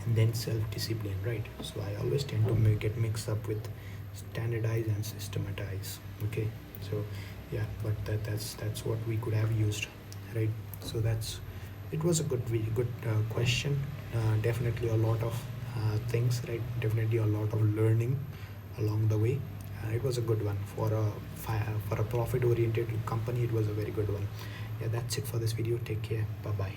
and then self-discipline, right? So I always tend to get mixed up with standardize and systematize. Okay, so yeah, but that's what we could have used, right? So it was a really good question. Definitely a lot of things, right? Definitely a lot of learning along the way. It was a good one for a profit oriented company. It was a very good one. Yeah, that's it for this video. Take care. Bye bye.